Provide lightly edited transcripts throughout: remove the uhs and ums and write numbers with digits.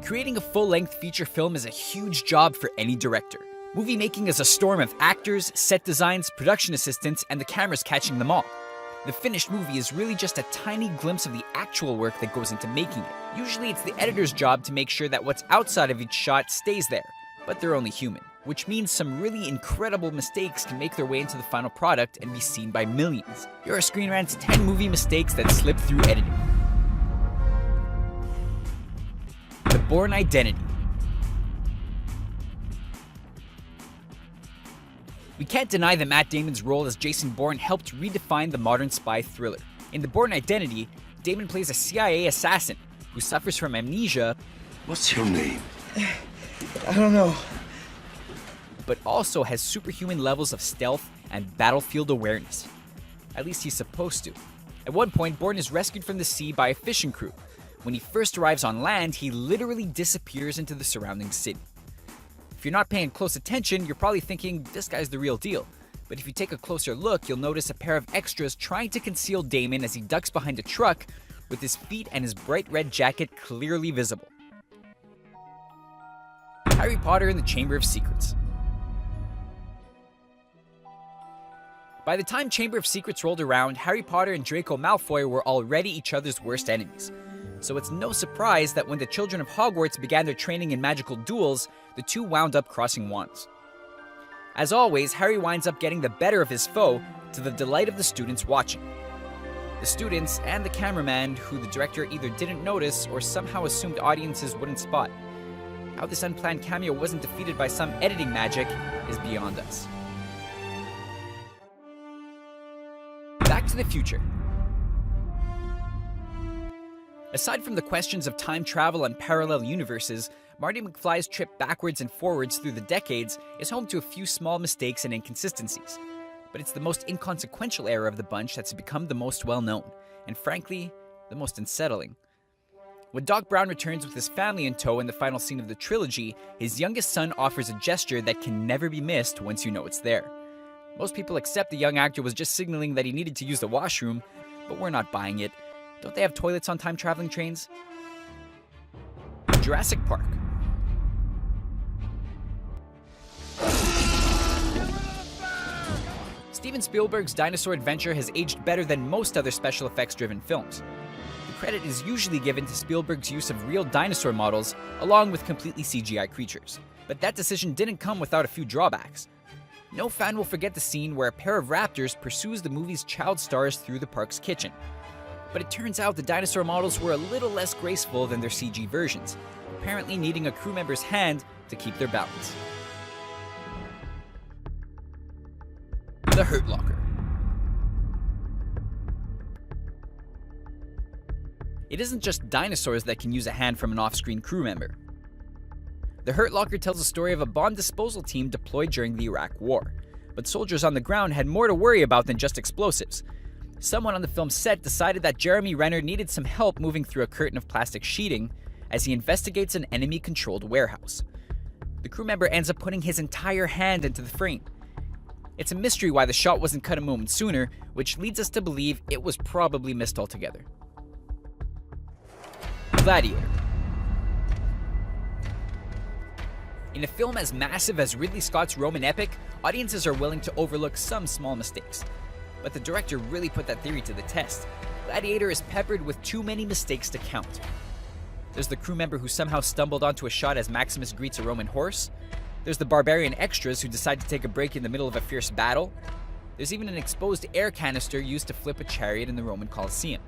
Creating a full-length feature film is a huge job for any director. Movie making is a storm of actors, set designs, production assistants, and the cameras catching them all. The finished movie is really just a tiny glimpse of the actual work that goes into making it. Usually it's the editor's job to make sure that what's outside of each shot stays there, but they're only human, which means some really incredible mistakes can make their way into the final product and be seen by millions. Here are Screen Rant's 10 movie mistakes that slip through editing. The Bourne Identity. We can't deny that Matt Damon's role as Jason Bourne helped redefine the modern spy thriller. In The Bourne Identity, Damon plays a CIA assassin who suffers from amnesia. What's your name? I don't know. But also has superhuman levels of stealth and battlefield awareness. At least he's supposed to. At one point, Bourne is rescued from the sea by a fishing crew. When he first arrives on land, he literally disappears into the surrounding city. If you're not paying close attention, you're probably thinking, this guy's the real deal. But if you take a closer look, you'll notice a pair of extras trying to conceal Damon as he ducks behind a truck with his feet and his bright red jacket clearly visible. Harry Potter and the Chamber of Secrets. By the time Chamber of Secrets rolled around, Harry Potter and Draco Malfoy were already each other's worst enemies. So it's no surprise that when the children of Hogwarts began their training in magical duels, the two wound up crossing wands. As always, Harry winds up getting the better of his foe to the delight of the students watching. The students and the cameraman, who the director either didn't notice or somehow assumed audiences wouldn't spot. How this unplanned cameo wasn't defeated by some editing magic is beyond us. Back to the Future. Aside from the questions of time travel and parallel universes, Marty McFly's trip backwards and forwards through the decades is home to a few small mistakes and inconsistencies. But it's the most inconsequential error of the bunch that's become the most well-known, and frankly, the most unsettling. When Doc Brown returns with his family in tow in the final scene of the trilogy, his youngest son offers a gesture that can never be missed once you know it's there. Most people accept the young actor was just signaling that he needed to use the washroom, but we're not buying it. Don't they have toilets on time-traveling trains? Jurassic Park. Steven Spielberg's dinosaur adventure has aged better than most other special effects-driven films. The credit is usually given to Spielberg's use of real dinosaur models, along with completely CGI creatures. But that decision didn't come without a few drawbacks. No fan will forget the scene where a pair of raptors pursues the movie's child stars through the park's kitchen. But it turns out the dinosaur models were a little less graceful than their CG versions, apparently needing a crew member's hand to keep their balance. The Hurt Locker. It isn't just dinosaurs that can use a hand from an off-screen crew member. The Hurt Locker tells a story of a bomb disposal team deployed during the Iraq War, but soldiers on the ground had more to worry about than just explosives. Someone on the film's set decided that Jeremy Renner needed some help moving through a curtain of plastic sheeting as he investigates an enemy-controlled warehouse. The crew member ends up putting his entire hand into the frame. It's a mystery why the shot wasn't cut a moment sooner, which leads us to believe it was probably missed altogether. Gladiator. In a film as massive as Ridley Scott's Roman epic, audiences are willing to overlook some small mistakes. But the director really put that theory to the test. Gladiator is peppered with too many mistakes to count. There's the crew member who somehow stumbled onto a shot as Maximus greets a Roman horse. There's the barbarian extras who decide to take a break in the middle of a fierce battle. There's even an exposed air canister used to flip a chariot in the Roman Colosseum.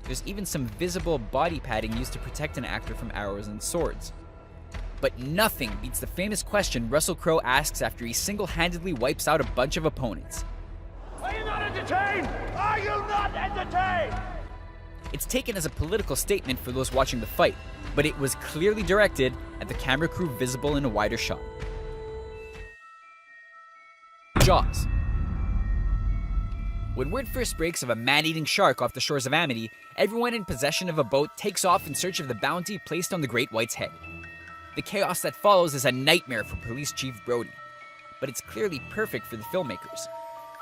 There's even some visible body padding used to protect an actor from arrows and swords. But nothing beats the famous question Russell Crowe asks after he single-handedly wipes out a bunch of opponents. Are you not entertained? Are you not entertained? It's taken as a political statement for those watching the fight, but it was clearly directed at the camera crew visible in a wider shot. Jaws. When word first breaks of a man-eating shark off the shores of Amity, everyone in possession of a boat takes off in search of the bounty placed on the Great White's head. The chaos that follows is a nightmare for Police Chief Brody, but it's clearly perfect for the filmmakers.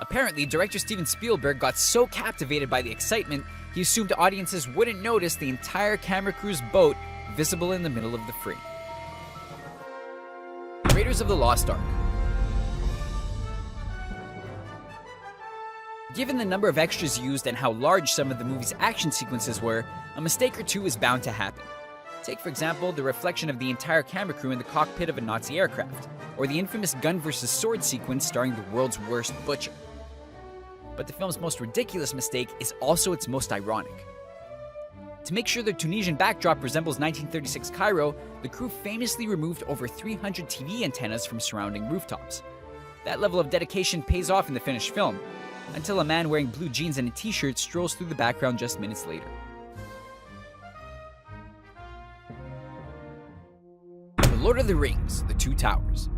Apparently, director Steven Spielberg got so captivated by the excitement, he assumed audiences wouldn't notice the entire camera crew's boat visible in the middle of the frame. Raiders of the Lost Ark. Given the number of extras used and how large some of the movie's action sequences were, a mistake or two is bound to happen. Take, for example, the reflection of the entire camera crew in the cockpit of a Nazi aircraft, or the infamous gun versus sword sequence starring the world's worst butcher. But the film's most ridiculous mistake is also its most ironic. To make sure the Tunisian backdrop resembles 1936 Cairo, the crew famously removed over 300 TV antennas from surrounding rooftops. That level of dedication pays off in the finished film, until a man wearing blue jeans and a t-shirt strolls through the background just minutes later. The Lord of the Rings: The Two Towers.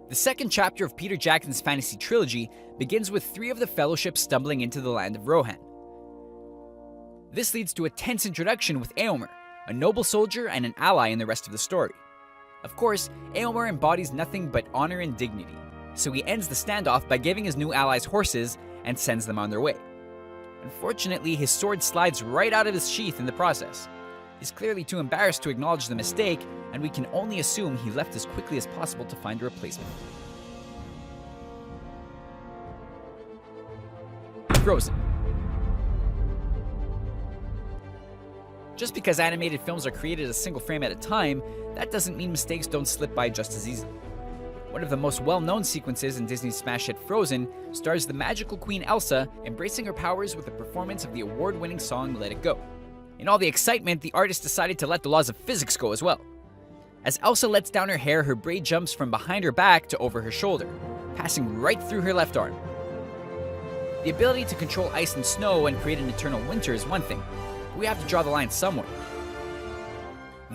The second chapter of Peter Jackson's fantasy trilogy begins with three of the Fellowship stumbling into the land of Rohan. This leads to a tense introduction with Éomer, a noble soldier and an ally in the rest of the story. Of course, Éomer embodies nothing but honor and dignity, so he ends the standoff by giving his new allies horses and sends them on their way. Unfortunately, his sword slides right out of his sheath in the process. He's clearly too embarrassed to acknowledge the mistake, and we can only assume he left as quickly as possible to find a replacement. Frozen. Just because animated films are created a single frame at a time, that doesn't mean mistakes don't slip by just as easily. One of the most well-known sequences in Disney's smash hit Frozen stars the magical Queen Elsa embracing her powers with a performance of the award-winning song Let It Go. In all the excitement, the artist decided to let the laws of physics go as well. As Elsa lets down her hair, her braid jumps from behind her back to over her shoulder, passing right through her left arm. The ability to control ice and snow and create an eternal winter is one thing, but we have to draw the line somewhere.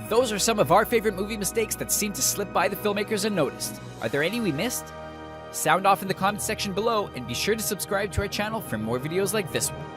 Those are some of our favorite movie mistakes that seem to slip by the filmmakers unnoticed. Are there any we missed? Sound off in the comments section below, and be sure to subscribe to our channel for more videos like this one.